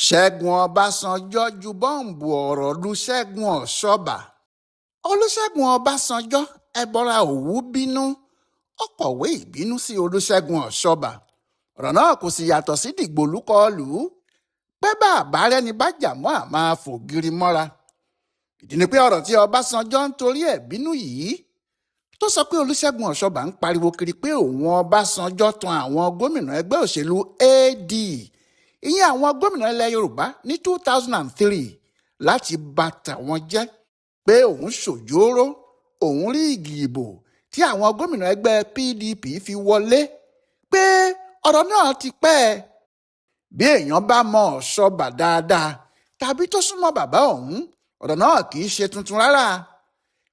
Ṣẹgun Ọbasanjọ ju bọ́ǹbù ọ̀rọ̀ lu Ṣẹgun Ọṣọba. Olúṣẹ́gun Ọbásanjọ́ ẹbọra òwú bínú ó kọ̀wé ìbínú sí Olúṣẹ́gun Ọṣọba. Ọ̀rọ̀ náà kò sì yàtọ̀ sí dìgbòlúkọlù pé bá àbárẹ́ni bá jà mọ́ àmọ́ fògiri mọ́ra. Ìdí ni pé ọ̀rọ̀ tí Ọbásanjọ́ ń torí ẹ̀ bínú yìí tó sọ pé Olúṣẹ́gun Ọṣọba ń pariwo kiri pé òun Ọbásanjọ́ tan àwọn gómìnà ẹgbẹ́ òṣèlú AD ìyẹn àwọn gómìnà ilẹ̀ Yorùbá ní 2003 láti bà tàwọn jẹ́ pé òun ṣòjóró òun rí igi ìbò tí àwọn gómìnà ẹgbẹ́ PDP fi wọlé pé ọ̀rọ̀ náà ti pẹ́. Bí èèyàn bá mọ Ọṣọba dáadáa tàbí tó súnmọ́ bàbá òun ọ̀rọ̀ náà kì í ṣe tuntun rárá.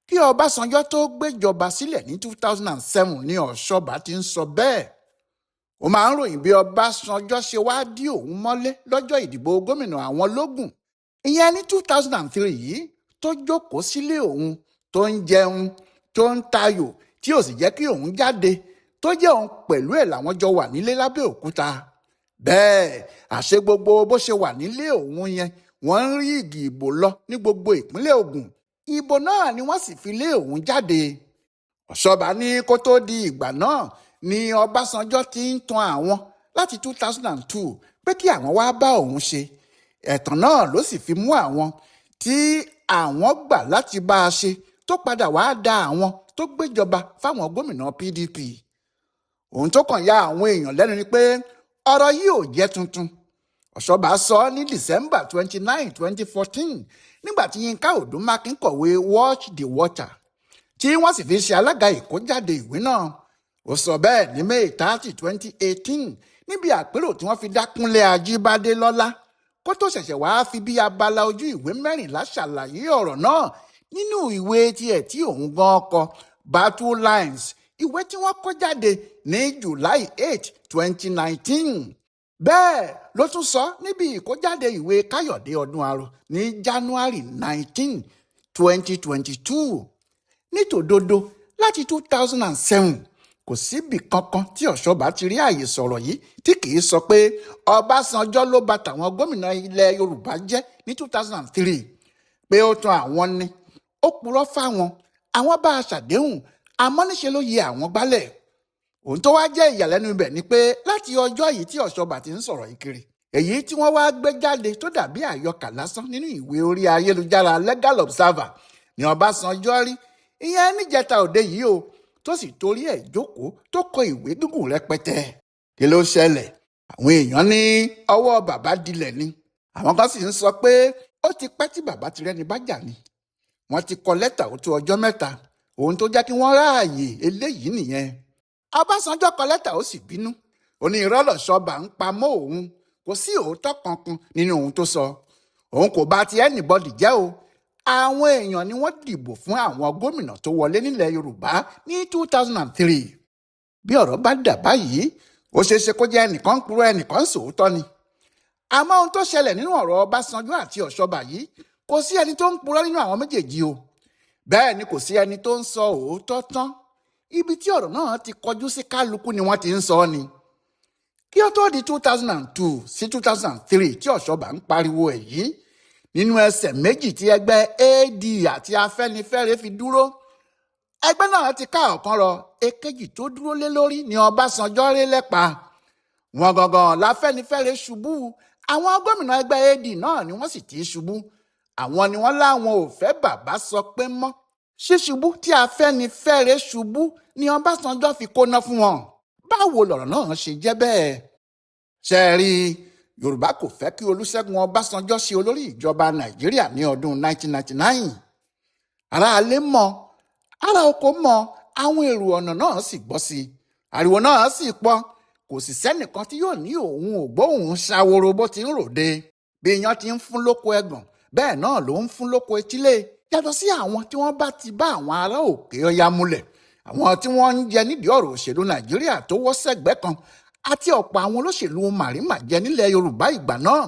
Kí Ọbásanjọ́ tó gbéjọba sílẹ̀ ní 2007 ni Ọṣọba ti ń sọ bẹ́ẹ̀. Ó máa ń ròyìn bí Ọbásanjọ́ ṣe wá dí òun mọ́lé lọ́jọ́ ìdìbò gómìnà àwọn lógùn ìyẹn ní 2003 yìí tó jókòó sílé òun tó ń jẹun tó ń tayò tí ò sì jẹ́ kí òun jáde tó jẹ́ òun pẹ̀lú ẹ̀ làwọn jọ wà nílé lábẹ́òkúta. Bẹ́ẹ̀ àṣẹ gbogbo bó ṣe wà nílé òun yẹn wọ́n ń rí igi ìbò lọ ní gbogbo ìpínlẹ̀ Ògùn. Ìbò náà ni wọ́n sì fi lé òun jáde. Ọ̀ṣọba ní kó tó di ìgbà náà ni Ọbásanjọ́ ti ń tan àwọn láti 2002 pé kí àwọn wá bá òun ṣe. Ẹ̀tàn náà ló sì fi mú àwọn tí àwọn gbà láti bá a ṣe tó padà wá da àwọn tó gbéjọba fáwọn gómìnà PDP. Ohun tó kàn ya àwọn èèyàn lẹ́nu ni pé ọ̀rọ̀ yìí ò jẹ́ tuntun. Ọ̀ṣọba sọ ní December 29, 2014 nígbà tí Yínká Odúmákin kọ̀wé Watch the Water tí wọ́n sì fi ṣe alága ìkójáde ìwé náà. Ó sọ bẹ́ẹ̀ ní May 30, 2018 níbi àpérò tí wọ́n fi dá Kúnlé Ajíbádé lọ́lá kó tó ṣẹ̀ṣẹ̀ wáá fi bí abala ojú ìwé 14 ṣàlàyé ọ̀rọ̀ náà nínú ìwé tiẹ̀ tí òun gan kọ Battle Lines, ìwé tí wọ́n kó jáde ní July 8, 2019. Bẹ́ẹ̀ ló tún sọ níbi ìkójáde ìwé Káyọ̀dé Ọdúnarò ní January 19, 2022. Nítòdodo láti 2007 kò síbì kankan tí Ọ̀ṣọba ti rí àyè sọ̀rọ̀ yìí tí kìí sọ pé Ọbásanjọ́ ló bà tàwọn gómìnà ilẹ̀ Yorùbá jẹ́ ní 2003 pé ó tan àwọn ni ó purọ́ fáwọn àwọn bá a ṣàdéhùn àmọ́ níṣe ló yẹ àwọn gbálẹ̀. Ohun tó wá jẹ́ ìyàlẹ́nu ibẹ̀ ni pé láti ọjọ́ yìí tí Ọ̀ṣọba ti ń sọ̀rọ̀ yìí kiri èyí tí wọ́n wá gbé jáde tó dàbí àyọkà lásán nínú ìwé orí ayélujára Legal Observer ni Ọbásanjọ́ rí ìyẹn níjẹta òde yìí o tó sì torí ẹ̀ jókòó tó kọ ìwé gígùn rẹpẹtẹ. Kí ló ṣẹlẹ̀? Àwọn èèyàn ní ọwọ́ bàbá dilẹ̀ ni. Àwọn kan sì ń sọ pé ó ti pẹ́ tí bàbá ti rẹ́ni bá jà ni. Wọ́n ti kọ lẹ́tà ó tó ọjọ́ mẹ́ta. Ohun tó jẹ́ kí wọ́n ráàyè eléyìí nìyẹn. Ọbásanjọ́ kọ lẹ́tà ó sì bínú. Ó ní irọ́ l'Ọ̀ṣọba ń pa mọ́ òun. Kò sí òótọ́ kankan nínú ohun tó sọ. Òun kò bá ti anybody jẹ́ o. Àwọn èèyàn ni wọ́n dìbò fún àwọn gómìnà tó wọlé nílẹ̀ Yorùbá ní 2003. Bí ọ̀rọ̀ bá dà báyìí ó ṣeé ṣe kó jẹ́ ẹnìkan ń purọ́ ẹnìkan ń sòótọ́ ni. Àmọ́ ohun tó ṣẹlẹ̀ nínú ọ̀rọ̀ Ọbásanjọ́ àti Ọ̀ṣọba yìí kò sí ẹni tó ń purọ́ nínú àwọn méjèèjì o. Bẹ́ẹ̀ ni kò sí ẹni tó ń sọ òótọ́ tán. Ibi tí ọ̀rọ̀ náà ti kọjú sí kálukú ni wọ́n ti ń sọ ni. Kí ó tó di 2002 sí 2003 tí Ọ̀ṣọba ń pariwo ẹ̀ yìí nínú ẹsẹ̀ méjì tí ẹgbẹ́ AD àti Afẹ́nifẹ́re fi dúró ẹgbẹ́ náà ti ká ọ̀kan rọ èkejì tó dúró lé lórí ni Ọbásanjọ́ ré lẹ́pa. Wọn gangan l'Afẹ́nifẹ́re ṣubú àwọn gómìnà ẹgbẹ́ AD náà ni wọ́n sì ti ṣubú. Àwọn ni wọ́n láwọn ò fẹ́ bàbá sọ pé mọ́. Ṣíṣubú tí Afẹ́nifẹ́re ṣubú ni Ọbásanjọ́ fi kóná fún wọn. Báwo lọ̀rọ̀ náà ṣe jẹ́ bẹ́ẹ̀? Ṣé ẹ rí Yorùbá kò fẹ́ kí Olúṣẹ́gun Ọbásanjọ́ ṣe olórí ìjọba Nàìjíríà ní ọdún 1999. Ará alé mọ̀, ará oko mọ̀, àwọn èrò ọ̀nà náà sì gbọ́ sí i. Ariwo náà sì pọ̀, kò sì sẹ́nìkan tí yóò ní òun ò gbóhùn ṣàwòrò bó ti ń ròde. Bí iyán ti ń fún lóko ẹ̀gàn bẹ́ẹ̀ náà ló ń fún lóko etílé. Yàtọ̀ sí àwọn tí wọ́n bá ti bá àwọn ará òkè ọya múlẹ̀, àwọn tí wọ́n ń jẹ nídìí ọ̀rọ̀ òṣèlú Nàìjíríà tó wọ́ sẹ́gbẹ́ kan àti ọ̀pọ̀ àwọn olóṣèlú màrímà jẹ nílẹ̀ Yorùbá ìgbà náà.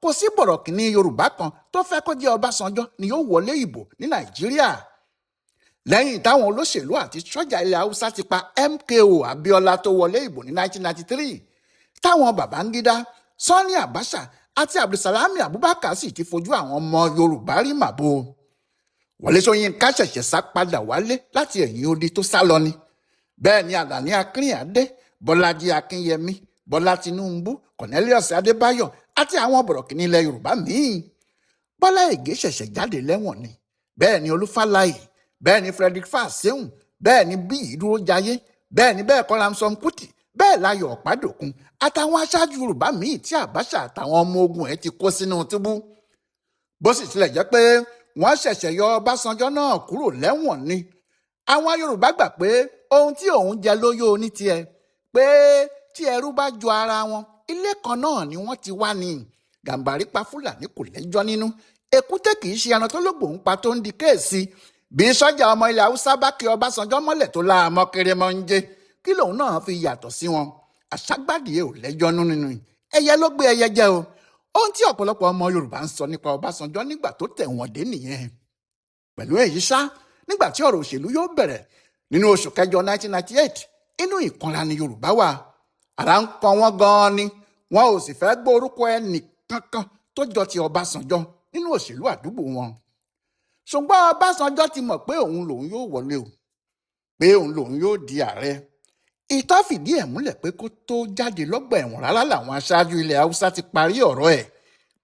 Kò sí bọ̀rọ̀kìnní Yorùbá kan tó fẹ́ kó jẹ́ Ọbásanjọ́ ni yóò wọlé ìbò ní Nàìjíríà. Lẹ́yìn táwọn olóṣèlú àti sọ́jà ilẹ̀ Haúsá ti pa MKO Abíọ́lá tó wọlé ìbò ní 1993, táwọn Babangida, Sani Abacha àti Abdulsalami Abubakar sì ti fojú àwọn ọmọ Yorùbá rí màbo. Wọlé Ṣóyínká ṣẹ̀ṣẹ̀ sá padà wálé láti ẹ̀yìn odi tó sá lọ ni. Bẹ́ẹ̀ ni Àlàní Akínríàdé, Bọ́lájí Akínyẹmí, Bọ́lá Tinúbú, Cornelius Adébáyọ̀ àti àwọn bọ̀rọ̀kìnní ilẹ̀ Yorùbá míì. Bọ́lá Ìgè ṣẹ̀ṣẹ̀ jáde lẹ́wọ̀n ni. Bẹ́ẹ̀ ni Olúfáláyè, bẹ́ẹ̀ ni Frederick Fáṣẹ̀hùn, bẹ́ẹ̀ ni Bíyì Dúrójayé, bẹ́ẹ̀ ni bẹ́ẹ̀ kọ́ Ramson Kútì, bẹ́ẹ̀ Láyọ̀ Ọ̀pádòkun àtàwọn aṣáájú Yorùbá míì tí Àbáṣà àtàwọn ọmọ ogun ẹ̀ ti kó sínú túbú. Bó sì tilẹ̀ jẹ́ pé wọ́n ṣẹ̀ṣẹ̀ yọ Ọbásanjọ́ náà kúrò lẹ́wọ̀n ni. Àwọn Yorùbá gbà pé ohun tí òun jẹ ló yó ní tiẹ̀, pé tí ẹrú bá jọ ara wọn ilé kan náà ni wọ́n ti wá ní. Gàmbàrí pa Fúlàní kò lẹ́jọ́ nínú. Èkúté kì í ṣe ẹran tó lógbò ń pa tó ń di kéèsì. Bí sọ́jà ọmọ ilẹ̀ Haúsá bá kí Ọbásanjọ́ mọ́lẹ̀ tó láàmọ́ kéré mọ́ ń jẹ́, kí lòun náà fi yàtọ̀ sí wọn? Àṣàgbàdìẹ ò lẹ́jọ́ nínú ẹyẹ ló gbé ẹyẹ jẹ o. Ohun tí ọ̀pọ̀lọpọ̀ ọmọ Yorùbá ń sọ nípa Ọbásanjọ́ nígbà tó tẹ̀ wọ́n dé nìyẹn. Pẹ̀lú èyí ṣá, nígbà tí ọ̀rọ̀ òṣèlú yóò bẹ̀rẹ̀ nínú oṣù kẹjọ 1998, inú ìkanra ni Yorùbá wà. Ara ń kan wọ́n gan-an ni. Wọn ò sì fẹ́ gbọ́ orúkọ ẹnì kankan tó jọ ti Ọbásanjọ́ nínú òṣèlú àdúgbò wọn. Ṣùgbọ́n Ọbásanjọ́ ti mọ̀ pé òun lòun yóò wọlé o, pé òun lòun yóò di ààrẹ. Ìtàn fìdí ẹ̀ múlẹ̀ pé kó tó jáde lọ́gbà ẹ̀wọ̀n rárá làwọn aṣáájú ilẹ̀ Haúsá ti parí ọ̀rọ̀ ẹ̀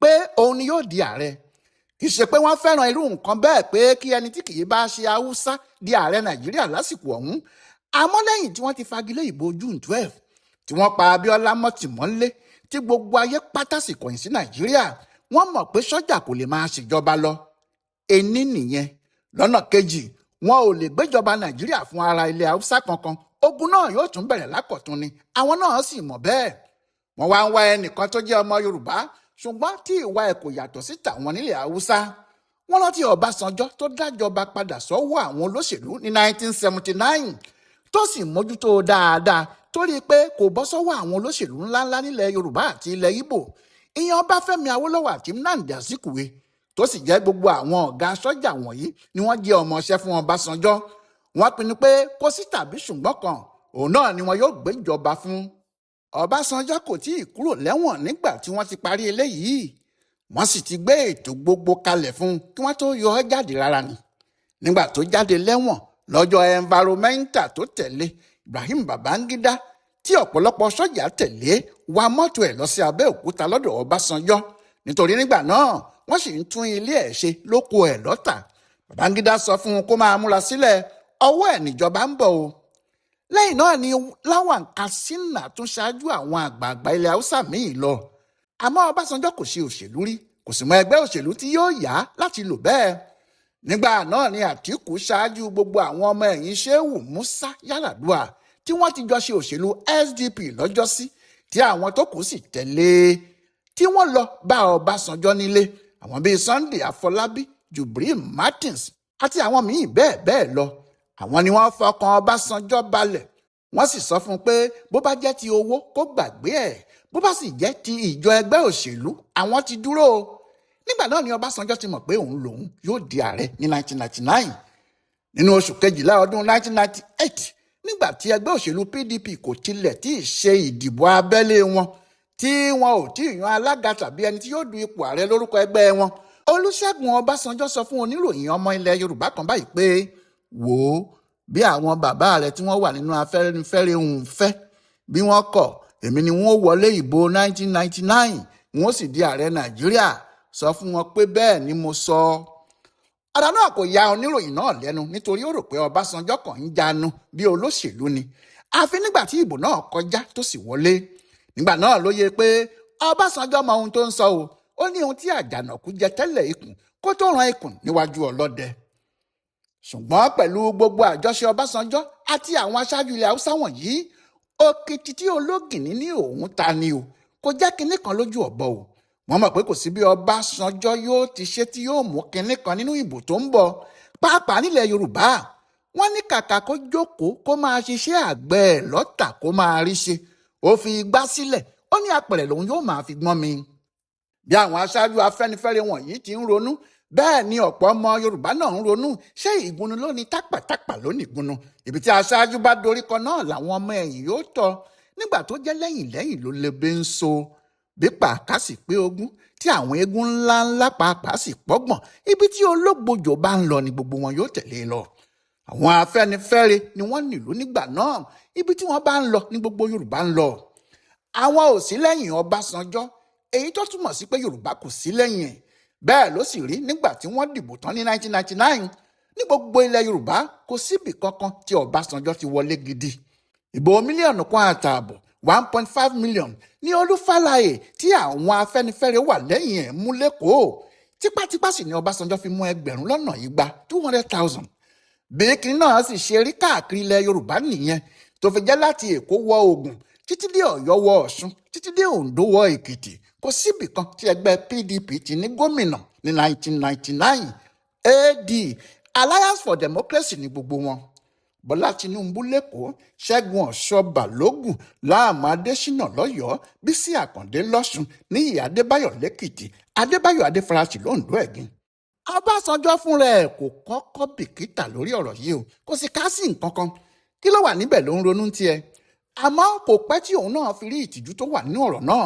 pé òun ni yóò di ààrẹ. Kì í ṣe pé wọ́n fẹ́ràn irú nǹkan bẹ́ẹ̀ pé kí ẹni tí kì í bá ṣe Haúsá di ààrẹ Nàìjíríà lásìkò ọ̀hún. Àmọ́ lẹ́yìn tí wọ́n ti fagilé ìbò June 12, tí wọ́n pa Abíọ́lá mọ́tìmọ́lé, tí gbogbo ayé pátá sì kọ̀yìn sí Nàìjíríà, wọ́n mọ̀ pé sọ́jà kò lè máa ṣèjọba lọ. Ení nìyẹn. Lọ́nà kejì, wọn ò lè gbéjọba Nàìjíríà fún ara ilẹ̀ Haúsá kankan. Ogun náà yóò tún bẹ̀rẹ̀ lákọ̀tún ni. Àwọn náà sì mọ̀ bẹ́ẹ̀. Wọ́n wá ń wá ẹnìkan tó jẹ́ ọmọ Yorùbá, ṣùgbọ́n tí ìwà ẹ̀ kò yàtọ̀ sí tàwọn nílẹ̀ Haúsá. Wọ́n rántí Ọbásanjọ́ tó dájọba padà sọ́wọ́ àwọn olóṣèlú ní 1979, tó sì mójútó dáadáa torí pé kò bọ́ sọ́wọ́ àwọn olóṣèlú ńláńlá nílẹ̀ Yorùbá àti ilẹ̀ Ìgbò. Ìyẹn Ọbáfẹ́mi Awólọ́wọ̀ àti Nnamdi Azikiwe, tó sì jẹ́ gbogbo àwọn ọ̀gá sọ́jà wọ̀nyí ni wọ́n jẹ́ ọmọọṣẹ́ fún Ọbásanjọ́. Wọ́n pinnu pé kò sí tàbí ṣùgbọ́n kan, òun náà ni wọn yóò gbéjọba fún. Ọbásanjọ́ kò tí ì kúrò lẹ́wọ̀n nígbà tí wọ́n ti parí eléyìí. Wọ́n sì ti gbé ètò gbogbo kalẹ̀ fún kí wọ́n tó yọ ọ́ jáde rárá ni. Nígbà tó jáde lẹ́wọ̀n lọ́jọ́ environmental tó tẹ̀lé, Ibrahim Babangida tí ọ̀pọ̀lọpọ̀ sọ́jà tẹ̀lé wa mọ́tò ẹ̀ lọ sí Abẹ́òkúta lọ́dọ̀ Ọbásanjọ́, nítorí nígbà náà wọ́n sì ń tún ilé ẹ̀ ṣe lóko ẹ̀ lọ́tà. Babangida sọ fún un kó máa múra sílẹ̀, ọwọ́ ẹ̀ níjọba ń bọ̀ o. Lẹ́yìn náà ni Lawan Katsina tún ṣáájú àwọn àgbààgbà ilẹ̀ Haúsá míì lọ. Àmọ́ Ọbásanjọ́ kò ṣe òṣèlú rí, kò sì mọ ẹgbẹ́ òṣèlú tí yóò yá láti lò bẹ́ẹ̀. Nígbà náà ni Àtíkù ṣáájú gbogbo àwọn ọmọ ẹ̀yìn Ṣéhù Músá Yàràdúà tí wọ́n ti jọ ṣe òṣèlú SDP lọ́jọ́sí, tí àwọn tó kù sì tẹ̀lé, tí wọ́n lọ bá Ọbásanjọ́ nílé. Àwọn bíi Sunday Afọlábí, Jubril Martins àti àwọn míì bẹ́ẹ̀ bẹ́ẹ̀ lọ. Àwọn ni wọ́n fọkàn Ọbásanjọ́ balẹ̀. Wọ́n sì sọ fún un pé bó bá jẹ́ ti owó kó gbàgbé ẹ̀, bó bá sì jẹ́ ti ìjọ ẹgbẹ́ òṣèlú àwọn ti dúró. Nígbà náà ni Ọbásanjọ́ ti mọ̀ pé òun lòun yóò di ààrẹ ní 1999. Nínú oṣù kejìlá ọdún 1998, nígbà tí ẹgbẹ́ òṣèlú PDP kò tilẹ̀ tí ì ṣe ìdìbò abẹ́lé wọn, tí wọn ò tí ì yan alága tàbí ẹni tí yóò du ipò ààrẹ lórúkọ ẹgbẹ́ wọn, Olúṣẹ́gun Ọbásanjọ́ sọ fún oníròyìn ọmọ ilẹ̀ Yorùbá kan báyìí pé wò ó, bí àwọn bàbá rẹ tí wọ́n wà nínú Afẹ́nifẹ́re ń fẹ́, bí wọ́n kọ̀, èmi ni wọ́n wọlé ìbò 1999, wọ́n sì di ààrẹ Nàìjíríà. Sọ fún wọn pé bẹ́ẹ̀ ni mo sọ. Ọ̀rọ̀ náà kò ya oníròyìn náà lẹ́nu nítorí ó rò pé Ọbásanjọ́ kàn ń jánu bí olóṣèlú ni. Àfi nígbà tí ìbò náà kọjá tó sì wọlé, nígbà náà ló yẹ pé Ọbásanjọ́ mọ ohun tó ń sọ o. Ó ní ohun tí àjànàkú jẹ tẹ́lẹ̀ ikùn kó tó ran ikùn níwájú ọlọ́dẹ. Ṣùgbọ́n pẹ̀lú gbogbo àjọṣe Ọbásanjọ́ àti àwọn aṣáájú ilẹ̀ Haúsá wọ̀nyí, òkìtì tí ológìnní ní òun ta ni o, kò jẹ́ kinní kan lójú ọ̀bọ o. Wọ́n mọ̀ pé kò sí bí Ọbásanjọ́ yóò ti ṣe tí yóò mú kinní kan nínú ìbò tó ń bọ̀, pàápàá nílẹ̀ Yorùbá. Wọ́n ní kàkà kó jókòó kó máa ṣiṣẹ́ àgbẹ̀ ẹ̀ lọ́tà kó máa rí ṣe. Ó fi igbá sílẹ̀, ó ní apẹ̀rẹ̀ lòun yóò máa fi gbọ́n mi. Bí àwọn aṣáájú Afẹ́nifẹ́re wọ̀nyí ti ń ronú, bẹ́ẹ̀ ni ọ̀pọ̀ ọmọ Yorùbá náà ń ronú. Ṣé ìgúnnu ló ní tápàtápà ló ní ìgúnnu? Ibi tí aṣáájú bá dorí kọ náà làwọn ọmọ ẹ̀yìn yóò tọ́. Nígbà tó jẹ́ lẹ́yìn ló lebe ń so. bí pàákà sì pé 20 tí àwọn eégún ńláńlá pàápàá sì pọ́gbọ̀n, ibi tí ológbòjò bá ń lọ ni gbogbo wọn yóò tẹ̀lé lọ. Àwọn Afẹ́nifẹ́re ni wọ́n nílùú nígbà náà, ibi tí wọ́n bá ń lọ ni gbogbo Yorùbá ń lọ. Àwọn ò sí lẹ́yìn Ọbásanjọ́, èyí tó túmọ̀ sí pé Yorùbá kò sí lẹ́yìn ẹ̀. Bẹ́ẹ̀ ló sì rí nígbà tí wọ́n dìbò tán ní 1999. Ní gbogbo ilẹ̀ Yorùbá kò síbì kankan tí Ọbásanjọ́ ti wọlé gidi. Ìbò 1.5 mílíọ̀nù 1.5 million ní Olúfálàyè tí àwọn Afẹ́nifẹ́re wà lẹ́yìn ẹ̀ mú lẹ́kọ̀ọ́. Tipátipá sì ni Ọbásanjọ́ fi mú 200,000. Bí kinní náà sì ṣe rí káàkiri ilẹ̀ Yorùbá nìyẹn, tó fi jẹ́ láti Èkó wọ Ògùn títí dé Ọ̀yọ́ wọ Ọ̀ṣun títí dé Oǹdó wọ Èkìtì. Kò síbì kan tí ẹgbẹ́ PDP ti ní gómìnà ní 1999. AD Alliance for Democracy ní gbogbo wọn. Bọ́lá Tinubu lẹ́kọ̀ọ́, Ṣẹ́gun Ọṣọba lógùn, Láàmú Adésínà lọ́yọ̀ọ́, Bísí Àkàndé lọ́ṣun, Níyì Adébáyọ̀ lẹ́kìtì, Adébáyọ̀ Adéfarasì lóǹdó ẹ̀gìn. Ọbásanjọ́ fúnra ẹ̀ kò kọ́kọ́ bìkítà lórí ọ̀rọ̀ yìí o, kò sì ká sí nǹkan kan. Kí ló wà níbẹ̀ ló ń ronú tiẹ̀. Àmọ́ kò pẹ́ tí òun náà fi rí ìtìjú tó wà nínú ọ̀rọ̀ náà,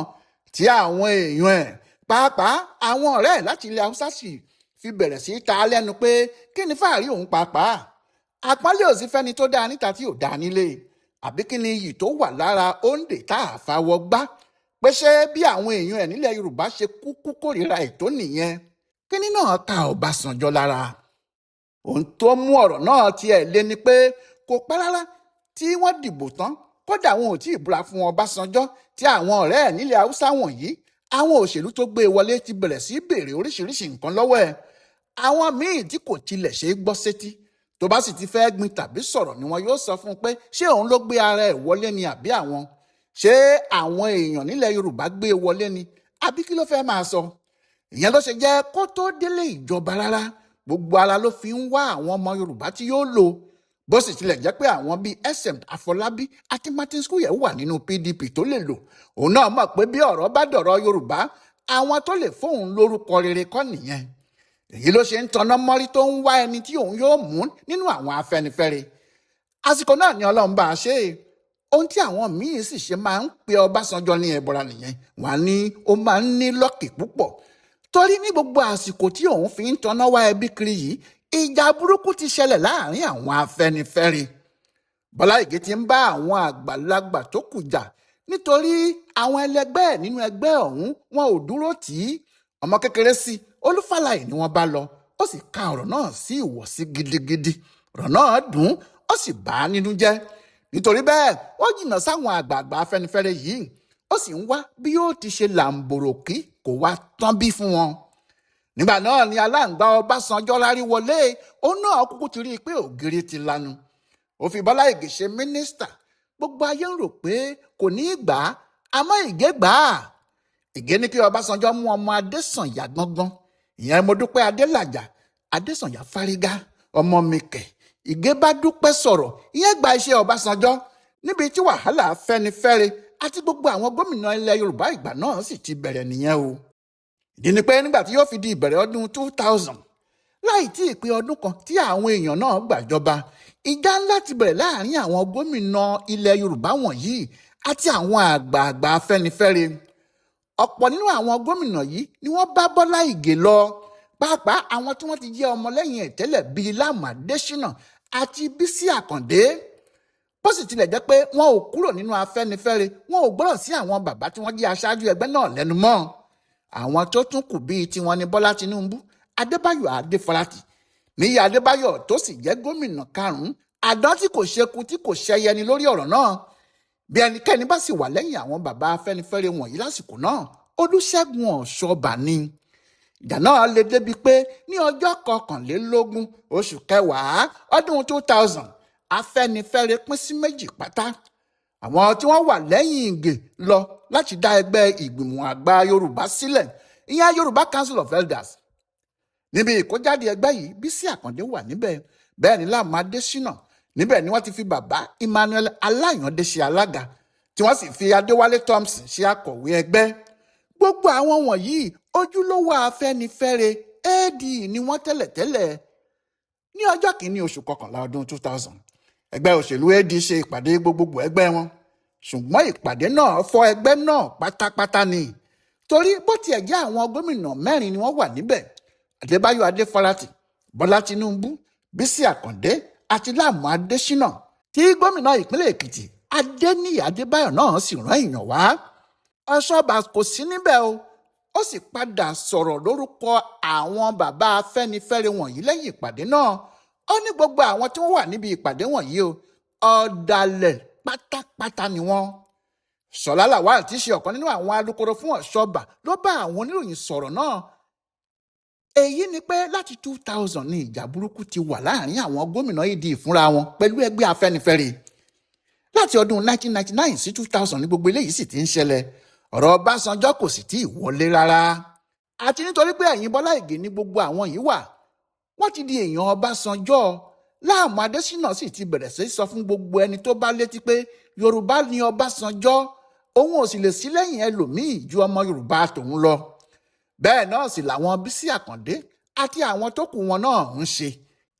tí àwọn èèyàn ẹ̀ pàápàá àwọn ọ̀rẹ́ ẹ̀ láti ilẹ̀ Haúsá sì fi bẹ̀rẹ̀ sí ta lẹ́nu pé kí ni fàárí òun pàápàá. Àpọ́nlé ò sí fẹ́ni tó dáa níta tí ò dáa nílé, àbí kí ni iyì tó wà lára òǹdè tá a fàwọ́ gbá, pé ṣé bí àwọn èèyàn ẹ̀ nílẹ̀ Yorùbá ṣe kúkú kórìíra ètò nìyẹn. Kíní náà ta Ọbásanjọ́ lára. Ohun tó mú ọ̀rọ̀ náà tiẹ̀ lé ni pé kò pẹ́ rárá tí wọ́n dìbò tán, kódà wọn ò tí ì búra fún Ọbásanjọ́ tí àwọn ọ̀rẹ́ ẹ̀ nílẹ̀ Haúsá wọ̀nyí, àwọn òṣèlú tó gbé e wọlé ti bẹ̀rẹ̀ sí béèrè oríṣiríṣi nǹkan lọ́wọ́ ẹ̀. Àwọn míì tí kò tilẹ̀ ṣe é gbọ́ sétí, tó bá sì ti fẹ́ gbin tàbí sọ̀rọ̀ ni wọn yóò sọ fún un pé ṣé òun ló gbé ara ẹ̀ wọlé ni àbí àwọn. Ṣé àwọn èèyàn nílẹ̀ Yorùbá gbé e wọlé ni àbí kí ló fẹ́ máa sọ. Ìyẹn ló ṣe jẹ́ kó tó délé ìjọba rárá, gbogbo ara ló fi ń wá àwọn ọmọ Yorùbá tí yóò lò. Bó sì tilẹ̀ jẹ́ pé àwọn bíi SM Afọlábí àti Martin Skuye wà nínú PDP tó lè lò, òun náà mọ̀ pé bí ọ̀rọ̀ bá dọ̀rọ̀ Yorùbá, àwọn tó lè fóun lórúkọ rere kọ́ nìyẹn. Èyí ló ṣe ń tanná mọ́rí tó ń wá ẹni tí òun yóò mú nínú àwọn Afẹ́nifẹ́re. Àsìkò náà ni Ọlọ́run bá a ṣe. Ohun tí àwọn míì sì ṣe máa ń pe Ọbásanjọ́ ní ẹbọra nìyẹn. Wọ́n á ní ó máa ń ní lọ́kì púpọ̀. Torí ní gbogbo àsìkò tí òun fi ń tanná wá ẹbí kiri yìí, ìjà burúkú ti ṣẹlẹ̀ láàrin àwọn Afẹ́nifẹ́re. Bọ́lá Ìgè ti ń bá àwọn àgbàlagbà tó kù jà nítorí àwọn ẹlẹgbẹ́ ẹ̀ nínú ẹgbẹ́ ọ̀hún wọn ò dúró tì í. Ọmọ kékeré sí Olúfálàyè ni wọ́n bá lọ, ó sì ka ọ̀rọ̀ náà sí ìwọ̀sí gidigidi. Ọ̀rọ̀ náà dùn, ó sì bà á nínú jẹ́. Nítorí bẹ́ẹ̀ ó jìnnà sáwọn àgbààgbà Afẹ́nifẹ́re yìí, ó sì ń wá bí yóò ti ṣe làǹbòròkí kó wá tán bí fún wọn. Nígbà náà ni aláǹgbá Ọbásanjọ́ rárí wọlé, òun náà kúkú ti rí i pé ògiri ti lanu. Ó fi Bọ́lá Ìgè ṣe mínísítà, gbogbo ayé ń rò pé kò ní í gbà á, àmọ́ Ìgè gbà á. Ìgè ní kí Ọbásanjọ́ mú ọmọ Adésànyà gangan, ìyẹn Modúpẹ́ Adélàjà, Adésànyà fárígá, ọmọ mi kẹ̀. Ìgè bá Dúpẹ́ sọ̀rọ̀, ìyẹn gba iṣẹ́ Ọbásanjọ́, níbi tí wàhálà Afẹ́nifẹ́re àti gbogbo àwọn gómìnà ilẹ̀ Yorùbá ìgbà náà sì ti bẹ̀rẹ̀ nìyẹn o. Ìdí ni pé nígbà tí yóò fi di ìbẹ̀rẹ̀ ọdún 2000, láì tí ì pé ọdún kan tí àwọn èèyàn náà gbàjọba, ìjà ńlá ti bẹ̀rẹ̀ láàrin àwọn gómìnà ilẹ̀ Yorùbá wọ̀nyí àti àwọn àgbààgbà Afẹ́nifẹ́re. Ọ̀pọ̀ nínú àwọn gómìnà yìí ni wọ́n bá Bọ́lá Ìgè lọ, pàápàá àwọn tí wọ́n ti jẹ́ ọmọlẹ́yìn ẹ̀ tẹ́lẹ̀ bíi Láàmú Adésínà àti Bísí Àkàndé. Bó sì tilẹ̀ jẹ́ pé wọn ò kúrò nínú Afẹ́nifẹ́re, wọn ò gbọ́rọ̀ sí àwọn bàbá tí wọ́n jẹ́ aṣáájú ẹgbẹ́ náà lẹ́nu mọ́. Àwọn tó tún kù bíi tiwọn ni Bọ́lá Tinubu, Adébáyọ̀ Adéfarasì, Níyì Adébáyọ̀ tó sì jẹ́ gómìnà 5ún, àdán tí kò ṣeku tí kò ṣẹyẹ ni lórí ọ̀rọ̀ náà. Bí ẹnikẹ́ni bá sì wà lẹ́yìn àwọn bàbá Afẹ́nifẹ́re wọ̀nyí lásìkò náà, Olúṣẹ́gun Ọṣọba ni. Ìjà náà le débi pé ní ọjọ́ 21 oṣù kẹwàá ọdún 2000, Afẹ́nifẹ́re pín sí méjì pátá. Àwọn tí wọ́n wà lẹ́yìn Ìgè lọ láti dá ẹgbẹ́ ìgbìmọ̀ àgbà Yorùbá sílẹ̀, ìyẹn Yorùbá Council of Elders. Níbi ìkójáde ẹgbẹ́ yìí, Bísí Àkàndé wà níbẹ̀, bẹ́ẹ̀ ni Láàmú Adésínà. Níbẹ̀ ni wọ́n ti fi bàbá Emmanuel Aláyàndé ṣe alága, tí wọ́n sì fi Adéwálé Thompson ṣe akọ̀wé ẹgbẹ́. Gbogbo àwọn wọ̀nyí ojúlówó Afẹ́nifẹ́re AD ni wọ́n tẹ́lẹ̀tẹ́lẹ̀. Ní ọjọ́ 1 oṣù kọkànlá ọdún 2000, ẹgbẹ́ òṣèlú AD ṣe ìpàdé gbogbogbò ẹgbẹ́ wọn, ṣùgbọ́n ìpàdé náà fọ́ ẹgbẹ́ náà pátápátá ni. torí bó tiẹ̀ jẹ́ àwọn gómìnà 4 ni wọ́n wà níbẹ̀: Adébáyọ̀ Adéfárátì, Bọ́lá Tinubu, Bísí Àkàndé àti Láàmú Adéṣínà, tí gómìnà ìpínlẹ̀ Èkìtì Adéníyì Adébáyọ̀ náà sì rán èèyàn wá. Ọṣọba kò sí níbẹ̀ o, ó sì padà sọ̀rọ̀ lórúkọ àwọn bàbá Afẹ́nifẹ́re wọ̀nyí lẹ́yìn ìpàdé náà. Ó ní gbogbo àwọn tí wọ́n wà níbi ìpàdé wọ̀nyí o, ọ̀dàlẹ̀ pátápátá ni wọ́n. Ṣọlá Lawal, tí í ṣe ọ̀kan nínú àwọn alukoro fún Ọṣọba, ló bá àwọn oníròyìn sọ̀rọ̀ náà. Èyí ni pé láti 2000 ni ìjà burúkú ti wà láàrin àwọn gómìnà ìdí ìfúnra wọn pẹ̀lú ẹgbẹ́ Afẹ́nifẹ́re. Láti ọdún 1999 sí 2000 ní gbogbo eléyìí sì ti ń ṣẹlẹ̀. Ọ̀rọ̀ Ọbasanjọ kò sì tí ì wọlé rárá. Àti nítorí pé ẹ̀yìn Bọ́lá Ìgè ní gbogbo àwọn yìí wà, wọ́n ti di èèyàn Ọbasanjọ. Láàmú Adéṣínà sì ti bẹ̀rẹ̀ sí sọ fún gbogbo ẹni tó bá létí pé Yorùbá ni Ọbasanjọ, òun ò sì lè sí lẹ́yìn ẹlòmíì ju ọmọ Yorùbá tòun lọ. Bẹ́ẹ̀ náà sì làwọn Bísí Àkàndé àti àwọn tó kù wọn náà ń ṣe.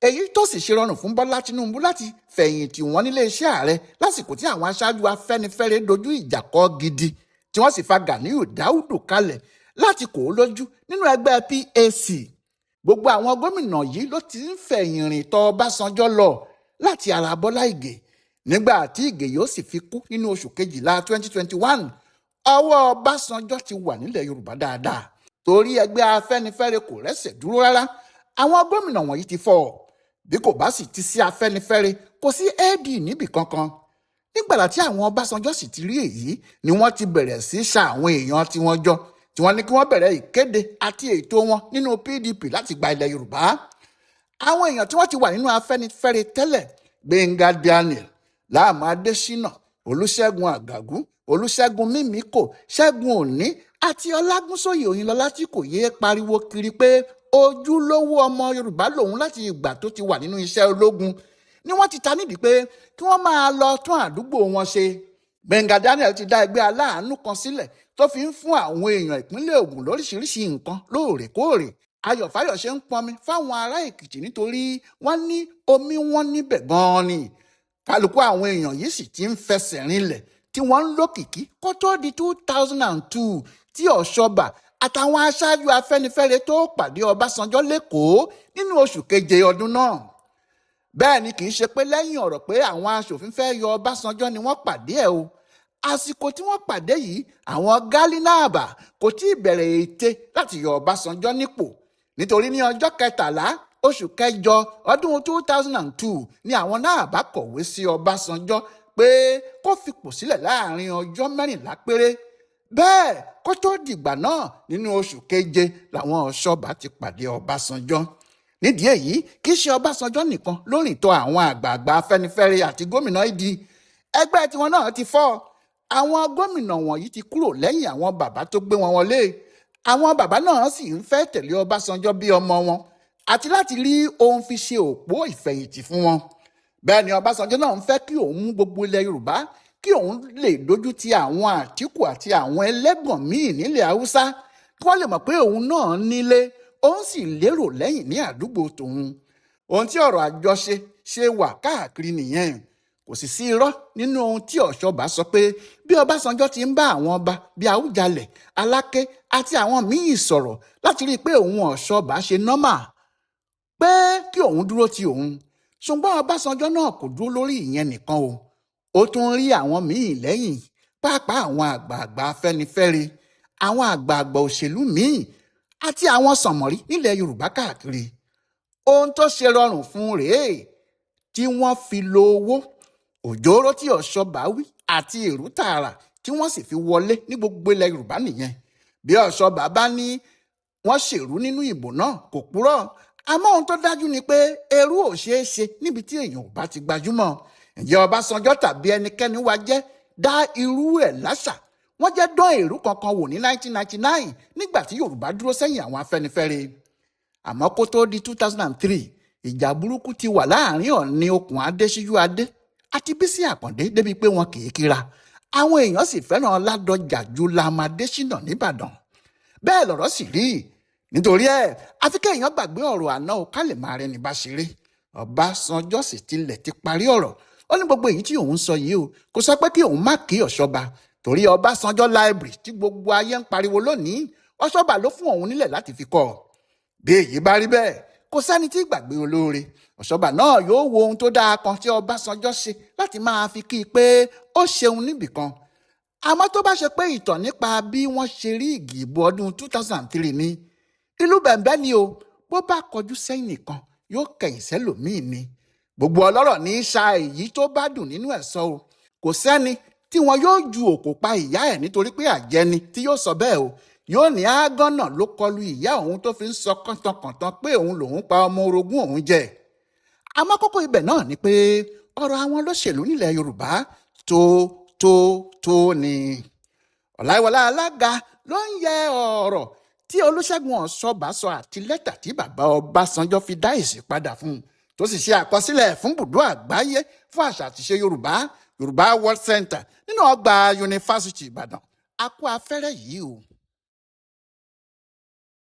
Èyí tó sì ṣe rọrùn fún Bọ́lá Tinubu láti fẹ̀yìntì wọn nílé iṣẹ́ ààrẹ lásìkò tí àwọn aṣáájú Afẹ́nifẹ́re dojú ìjà kọ gidi, tí wọ́n sì fa Ganiu Dáúdù kalẹ̀ láti kò ó lójú nínú ẹgbẹ́ PAC. Gbogbo àwọn gómìnà yìí ló ti ń fẹ̀yìn rìn tọ Ọbásanjọ́ lọ láti ara Bọ́lá Ìgè. Nígbà tí Ìgè yóò sì fi kú nínú oṣù kejìlá 2021, ọwọ́ Ọbásanjọ́ ti wà nílẹ̀ Yorùbá dáadáa, torí ẹgbẹ́ Afẹ́nifẹ́re kò rẹ́sẹ̀ dúró rárá. Àwọn gómìnà wọ̀nyí ti fọ́. Bí kò bá sì ti sí Afẹ́nifẹ́re, kò sí AD níbì kankan. Nígbàlá tí àwọn Ọbásanjọ́ sì ti rí èyí ni wọ́n ti bẹ̀rẹ̀ sí ṣa àwọn èèyàn tí wọ́n jọ, tí wọ́n ní kí wọ́n bẹ̀rẹ̀ ìkéde àti ètò wọn nínú PDP láti gba ilẹ̀ Yorùbá. Àwọn èèyàn tí wọ́n ti wà nínú Afẹ́nifẹ́re tẹ́lẹ̀: Gbénga Daniel, Láàmú Adéṣínà, Olúṣẹ́gun Àgàgú, Olúṣẹ́gun Mímíkò, Ṣẹ́gun Òní àti Ọlágúnsóyè Òyìnlọ́lá, tí kò yéé pariwo kiri pé ojúlówó ọmọ Yorùbá lòun láti ìgbà tó ti wà nínú iṣẹ́ ológun, ni wọ́n ti ta nídìí pé kí wọ́n máa lọ tún àdúgbò wọn ṣe. Gbénga Daniel ti dá ẹgbẹ́ aláàánú kan sílẹ̀ tó fi ń fún àwọn èèyàn ìpínlẹ̀ Ògùn lóríṣiríṣi nǹkan lóòrèkóòrè. Ayọ̀ Fáyọ̀ṣe ń pọnmi fáwọn ará Èkìtì nítorí wọ́n ní omi wọn níbẹ̀ gan-an ni. Kálukú àwọn èèyàn yìí sì ti ń fẹsẹ̀ rinlẹ̀ tí wọ́n ń lókìkí kó tó di 2002 tí Ọṣọba àtàwọn aṣáájú Afẹ́nifẹ́re tó pàdé Ọbásanjọ́ lÉkòó nínú oṣù keje ọdún náà. Bẹ́ẹ̀ ni kì í ṣe pé lẹ́yìn ọ̀rọ̀ pé àwọn aṣòfin fẹ́ yọ Ọbásanjọ́ ni wọ́n pàdé ẹ̀ o. Àsìkò tí wọ́n pàdé yìí, àwọn Gálínáàbà kò tí ì bẹ̀rẹ̀ ète láti yọ Ọbásanjọ́ nípò, nítorí ní ọjọ́ 13 oṣù kẹjọ ọdún 2002 ni àwọn náà bá kọ̀wé sí Ọbásanjọ́ pé kó fipò sílẹ̀ láàrin ọjọ́ 14 péré. Bẹ́ẹ̀ kó tó dìgbà náà nínú oṣù keje làwọn Ọṣọba ti pàdé Ọbásanjọ́. Nídìí èyí, kì í ṣe Ọbásanjọ́ nìkan ló rìn tọ̀ àwọn àgbààgbà Afẹ́nifẹ́re àti gómìnà ìdí. Ẹgbẹ́ tiwọn náà ti fọ́. Àwọn gómìnà wọ̀nyí ti kúrò lẹ́yìn àwọn bàbá tó gbé wọn wọlé. Àwọn bàbá náà sì ń fẹ́ tẹ̀lé Ọbásanjọ́ bí ọmọ wọn àti láti rí ohun fi ṣe òpó ìfẹ̀yìntì fún wọn. Bẹ́ẹ̀ ni Ọbásanjọ́ náà ń fẹ́ kí òun mú gbogbo ilẹ̀ Yorùbá, kí òun lè dojú ti àwọn Àtíkù àti àwọn ẹlẹ́gàn míì nílẹ̀ Haúsá, kí wọ́n lè mọ̀ pé òun náà nílé, òun sì lérò lẹ́yìn ní àdúgbò tòun. Ohun tí ọ̀rọ̀ àjọṣe ṣe wà káàkiri nìyẹn. Kò sì sí irọ́ nínú ohun tí Ọṣọba sọ pé bí Ọbásanjọ́ ti ń bá àwọn ọba bíi Àwùjalẹ̀, Aláké àti àwọn míì sọ̀rọ̀ láti rí i pé òun Ọṣọba ṣe nọ́mà, pé kí òun dúró ti òun. Ṣùgbọ́n Ọbásanjọ́ náà kò dúró lórí ìyẹn nìkan o. Ó tún rí àwọn míì lẹ́yìn, pàápàá àwọn àgbààgbà Afẹ́nifẹ́re, àwọn àgbààgbà òṣèlú míì àti àwọn sànmọ́rí nílẹ̀ Yorùbá káàkiri. Ohun tó ṣe rọrùn fún rèé tí wọ́n fi lo owó, òjòrò tí Ọṣọba wí àti èrú tààrà tí wọ́n sì fi wọlé ní gbogbo ilẹ̀ Yorùbá nìyẹn. Bí Ọṣọba bá ní wọ́n ṣèrú nínú ìbò náà kò purọ́, àmọ́ ohun tó dájú ni pé èrú ò ṣeé ṣe níbi tí èèyàn ò bá ti gbajúmọ̀. Ǹjẹ́ Ọbásanjọ́ tàbí ẹnikẹ́ni wá jẹ́ dá irú ẹ̀ láṣà? Wọ́n jẹ́ dán èrú kankan wò ní 1999 nígbà tí Yorùbá dúró sẹ́yìn àwọn Afẹ́nifẹ́re. Àmọ́ kó tó di 2003, ìjà burúkú ti wà láàrin Ọọ̀ni Okùn Adésíjú Adé àti Bísí Àkàndé débi pé wọn kì í kíra. Àwọn èèyàn sì fẹ́ràn Ládọjà ju Láàmú Adéṣínà nìbàdàn. Bẹ́ẹ̀ lọ̀rọ̀ sì rí. Nítorí ẹ̀, àfi kéèyàn gbàgbé ọ̀rọ̀ àná o ká lè máa rẹni bá ṣeré. Ọbásanjọ́ sì tilẹ̀ ti parí ọ̀rọ̀. Ó ní gbogbo èyí tí òun sọ yìí o, kò sọ pé kí òun má kí Ọṣọba, torí Ọbásanjọ́ library tí gbogbo ayé ń pariwo lónìí Ọṣọba ló fún òun nílẹ̀ láti fi kọ́. Bí èyí bá rí bẹ́ẹ̀ kò sẹ́ni tí gbàgbé olóore. Ọṣọba náà yóò wo ohun tó dáa kan tí Ọbásanjọ́ ṣe láti máa fi kí i pé ó ṣeun níbìkan. Àmọ́ tó bá ṣe pé ìtàn nípa bí wọ́n ṣe rí ìgì ìbò ọdún 2003 ni, ìlú bẹ̀m̀bẹ́ ni o, bó bá kọjú sẹ́yìn nìkan yóò kẹ̀yìn sẹ́lòmíì ni. Gbogbo ọlọ́rọ̀ ní í ṣa èyí tó bá dùn nínú ẹ̀ sọ o. Kò sẹ́ni tí wọn yóò ju òkò pa ìyá ẹ̀ nítorí pé àjẹni tí yóò sọ bẹ́ẹ̀ o. Yóò ní ágánà ló kọlu ìyá òun tó fi ń sọ kọ́ńtànkọ̀ńtàn pé òun lòun pa ọmọ orogún òun jẹ. Àmọ́ kókó ibẹ̀ náà ni pé ọ̀rọ̀ àwọn olóṣèlú nílẹ̀ Yorùbá tó ni. Ọláìwọlá Alága ló ń yẹ ọ̀rọ̀ tí Olúṣẹ́gun Ọ̀ṣọba sọ àti lẹ́tà tí bàbá Ọbásanjọ́ fi dá èsì padà fún un tó sì ṣe àkọsílẹ̀ fún bùdó àgbáyé fún àṣà àtiṣe Yorùbá World Center nínú ọgbà yunifásitì Ìbàdàn. A kú afẹ́rẹ́ yìí o.